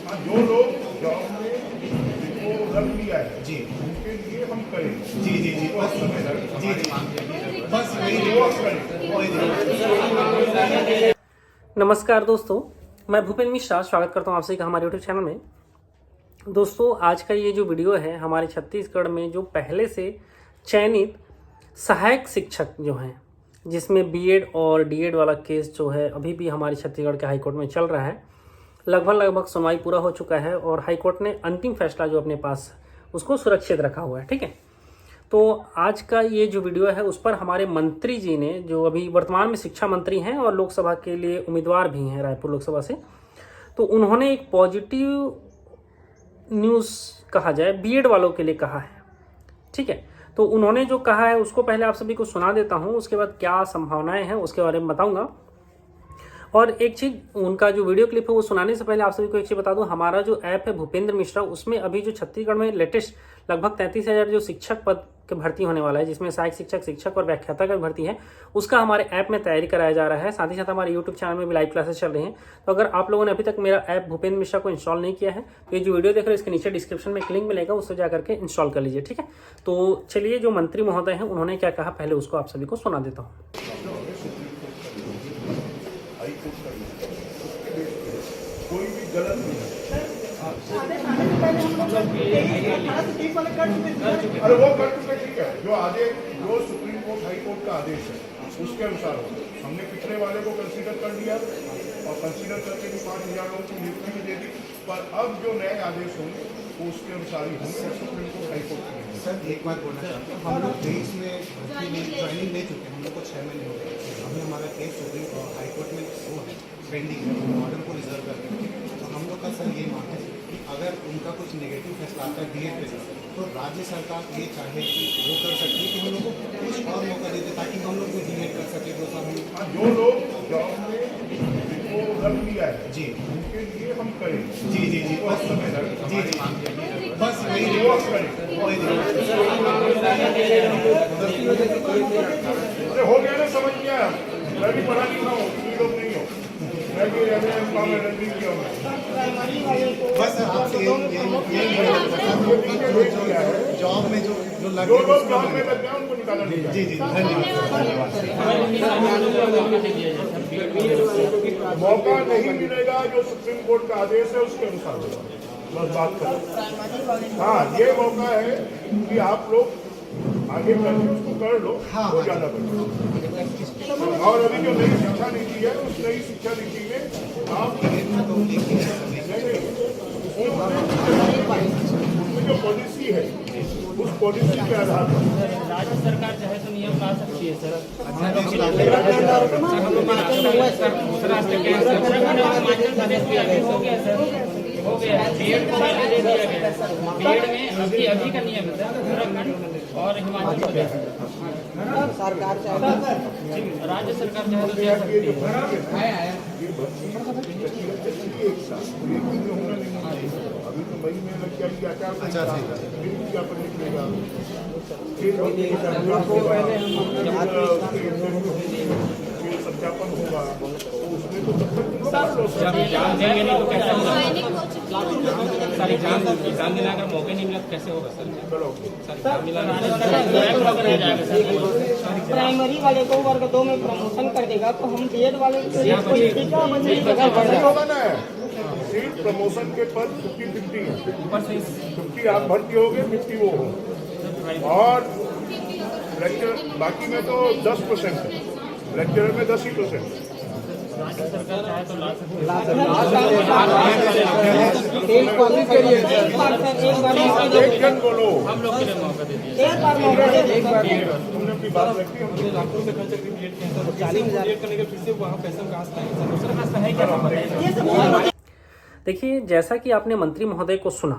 जो लोग जॉब में जिनको रख लिया है जी, उनके लिए हम करें जी जी जी बस जी जी बस वही करें। नमस्कार दोस्तों, मैं भूपेन मिश्रा स्वागत करता हूं आप सभी का हमारे यूट्यूब चैनल में। दोस्तों, आज का ये जो वीडियो है हमारे छत्तीसगढ़ में जो पहले से चयनित सहायक शिक्षक जो हैं, जिसमें बीएड और डीएड वाला केस जो है अभी भी हमारे छत्तीसगढ़ के हाईकोर्ट में चल रहा है। लगभग सुनवाई पूरा हो चुका है और हाईकोर्ट ने अंतिम फैसला जो अपने पास उसको सुरक्षित रखा हुआ है। ठीक है, तो आज का ये जो वीडियो है उस पर हमारे मंत्री जी ने, जो अभी वर्तमान में शिक्षा मंत्री हैं और लोकसभा के लिए उम्मीदवार भी हैं रायपुर लोकसभा से, तो उन्होंने एक पॉजिटिव न्यूज़ कहा जाए बीएड वालों के लिए कहा है। ठीक है, तो उन्होंने जो कहा है उसको पहले आप सभी को सुना देता हूँ, उसके बाद क्या संभावनाएं हैं उसके बारे में बताऊंगा। और एक चीज़, उनका जो वीडियो क्लिप है वो सुनाने से पहले आप सभी को एक चीज़ बता दूं, हमारा जो ऐप है भूपेंद्र मिश्रा, उसमें अभी जो छत्तीसगढ़ में लेटेस्ट लगभग 33,000 जो शिक्षक पद के भर्ती होने वाला है, जिसमें सहायक शिक्षक, शिक्षक और व्याख्याता का भी भर्ती है, उसका हमारे ऐप में तैयारी कराया जा रहा है। साथ ही साथ हमारे यूट्यूब चैनल में भी लाइव क्लासेस चल रही हैं। तो अगर आप लोगों ने अभी तक मेरा ऐप भूपेंद्र मिश्रा को इंस्टॉल नहीं किया है तो ये जो वीडियो देख रहे हो इसके नीचे डिस्क्रिप्शन में एक लिंक मिलेगा, उससे जाकर के इंस्टॉल कर लीजिए। ठीक है, तो चलिए जो मंत्री महोदय हैं उन्होंने क्या कहा पहले उसको आप सभी को सुना देता हूँ। कोई भी गलत नहीं है। अरे वो कर चुके, ठीक है। जो आदेश, जो सुप्रीम कोर्ट हाई कोर्ट का आदेश है उसके अनुसार हो, हमने पिछले वाले को कंसीडर कर लिया और कंसीडर करके भी 5,000 लोगों को नियुक्ति भी दे दी। पर अब जो नए आदेश होंगे वो उसके अनुसार ही होंगे और सुप्रीम कोर्ट हाई कोर्ट की। सर एक बात बोलना चाहते हैं, हम लोग देश में ज्वाइनिंग ले चुके हैं, हम लोग को 6 महीने हो गए। अभी हमारा केस सुप्रीम हाई कोर्ट में वो है पेंडिंग है, ऑर्डर को रिजर्व करके। तो हम लोग का सर ये मांग है कि अगर उनका कुछ नेगेटिव फैसला आता है डीएड पे तो राज्य सरकार ये चाहे कि वो कर सकती है कि हम लोग को कुछ और मौका देते ताकि हम लोग भी डीएड कर सके। तो सर जो लोग जॉब में जिनको रख लिया है जी, उनके लिए हम करें जी जी जी बस जी जी बस वही करें। अरे हो गया ना, समझ गया। मैं भी पढ़ा लिखा हूँ, लोग नहीं हो, मैं भी नहीं किया हूँ। बस आपसे जॉब में जो लगे जो लोग जॉब में लग गए उनको निकाला नहीं। जी जी मौका नहीं मिलेगा, जो सुप्रीम कोर्ट का आदेश है उसके अनुसार होगा। बस बात करें। हाँ, ये मौका है कि आप लोग आगे करके उसको कर लो, वो ज्यादा बेटर। और अभी जो नई शिक्षा नीति है उस नई शिक्षा नीति में आप उसमें जो पॉलिसी है उस पॉलिसी के आधार पर राज्य सरकार चाहे तो नियम ला सकती है सर। हो गया बीएड को पहले दे दिया गया। बीएड में अभी का नियम है उत्तराखंड और हिमाचल प्रदेश सरकार चाहे राज्य सरकार चाहे तो दे सकती है। अभी तो मई में लग जाएगी आचार संहिता पर निकलेगा। सत्यापन होगा उसमें तो तब तक एग्जाम देंगे नहीं तो कैसे होगा सर? एग्जाम देना अगर मौके नहीं मिला तो कैसे होगा सर? प्राइमरी वाले को वर्ग 2 में प्रमोशन कर देगा तो हम बीएड वाले होगा ना। सीट प्रमोशन के पद 50-50 है। 50 आप भर्ती होगे, 50 वो हो। और लेक्चर बाकी में तो 10% है, लेक्चरर में 10% राज्य सरकार चाहे तो ला सकती है। बोलो हम लोग के लिए मौका दे दिया। तुमने अपनी बात रखी, हम लाखों में खर्च करके बीएड किया तो 40,000 करने के फिर से वहाँ पैसा कहाँ से आएगा? दूसरा रास्ता है क्या? देखिए, जैसा कि आपने मंत्री महोदय को सुना,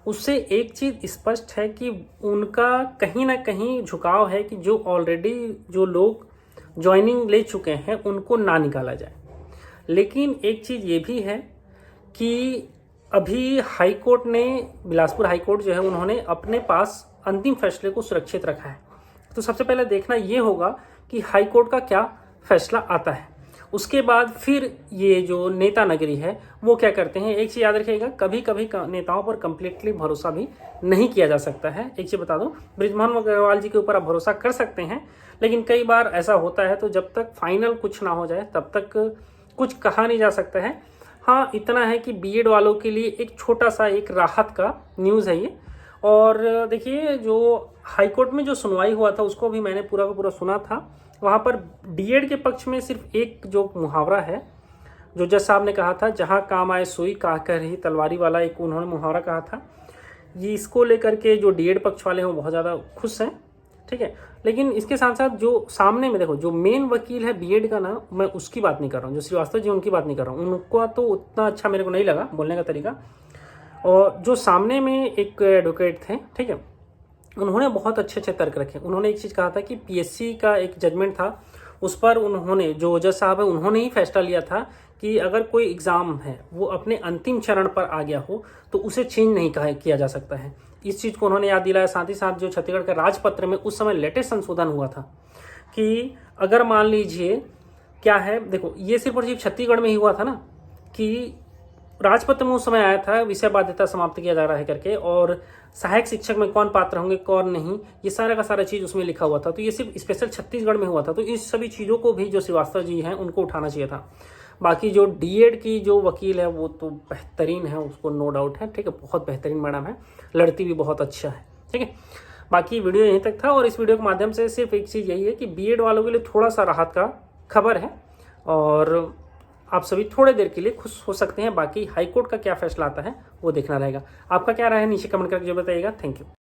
उससे एक चीज़ स्पष्ट है कि उनका कहीं ना कहीं झुकाव है कि जो ऑलरेडी जो लोग ज्वाइनिंग ले चुके हैं उनको ना निकाला जाए। लेकिन एक चीज़ ये भी है कि अभी हाई कोर्ट ने, बिलासपुर हाई कोर्ट जो है, उन्होंने अपने पास अंतिम फैसले को सुरक्षित रखा है। तो सबसे पहले देखना ये होगा कि हाई कोर्ट का क्या फैसला आता है। उसके बाद फिर ये जो नेता नगरी है वो क्या करते हैं, एक चीज़ याद रखिएगा, कभी कभी नेताओं पर कंप्लीटली भरोसा भी नहीं किया जा सकता है। एक चीज़ बता दूं, बृजमोहन अग्रवाल जी के ऊपर आप भरोसा कर सकते हैं, लेकिन कई बार ऐसा होता है तो जब तक फाइनल कुछ ना हो जाए तब तक कुछ कहा नहीं जा सकता है। हाँ, इतना है कि बीएड वालों के लिए एक छोटा सा एक राहत का न्यूज़ है ये। और देखिए, जो हाईकोर्ट में जो सुनवाई हुआ था उसको भी मैंने पूरा का पूरा सुना था। वहाँ पर डीएड के पक्ष में सिर्फ एक जो मुहावरा है जो जज साहब ने कहा था, जहाँ काम आए सुई काह कर ही तलवारी वाला, एक उन्होंने मुहावरा कहा था। ये इसको लेकर के जो डीएड पक्ष वाले हैं वो बहुत ज़्यादा खुश हैं, ठीक है। लेकिन इसके साथ साथ जो सामने में देखो, जो मेन वकील है बीएड का ना, मैं उसकी बात नहीं कर रहा हूँ, जो श्रीवास्तव जी उनकी बात नहीं कर रहा हूँ, उनका तो उतना अच्छा मेरे को नहीं लगा बोलने का तरीका। और जो सामने में एक एडवोकेट थे, ठीक है, उन्होंने बहुत अच्छे तर्क रखे। उन्होंने एक चीज़ कहा था कि पीएससी का एक जजमेंट था, उस पर उन्होंने, जो जज साहब है, उन्होंने ही फैसला लिया था कि अगर कोई एग्ज़ाम है वो अपने अंतिम चरण पर आ गया हो तो उसे चेंज नहीं किया जा सकता है। इस चीज़ को उन्होंने याद दिलाया। साथ ही साथ जो छत्तीसगढ़ के राजपत्र में उस समय लेटेस्ट संशोधन हुआ था कि अगर मान लीजिए क्या है, देखो ये सिर्फ और सिर्फ छत्तीसगढ़ में ही हुआ था ना, कि राजपत्र में उस समय आया था विषय बाध्यता समाप्त किया जा रहा है करके, और सहायक शिक्षक में कौन पात्र होंगे कौन नहीं, ये सारा का सारा चीज़ उसमें लिखा हुआ था। तो ये सिर्फ स्पेशल छत्तीसगढ़ में हुआ था। तो इस सभी चीज़ों को भी जो श्रीवास्तव जी हैं उनको उठाना चाहिए था। बाकी जो डीएड की जो वकील है वो तो बेहतरीन है, उसको नो डाउट है, ठीक है, बहुत बेहतरीन मैडम है, लड़ती भी बहुत अच्छा है, ठीक है। बाकी वीडियो यहीं तक था, और इस वीडियो के माध्यम से सिर्फ एक चीज़ यही है कि बीएड वालों के लिए थोड़ा सा राहत का खबर है, और आप सभी थोड़े देर के लिए खुश हो सकते हैं। बाकी हाईकोर्ट का क्या फैसला आता है वो देखना रहेगा। आपका क्या राय है नीचे कमेंट करके जो बताइएगा। Thank you.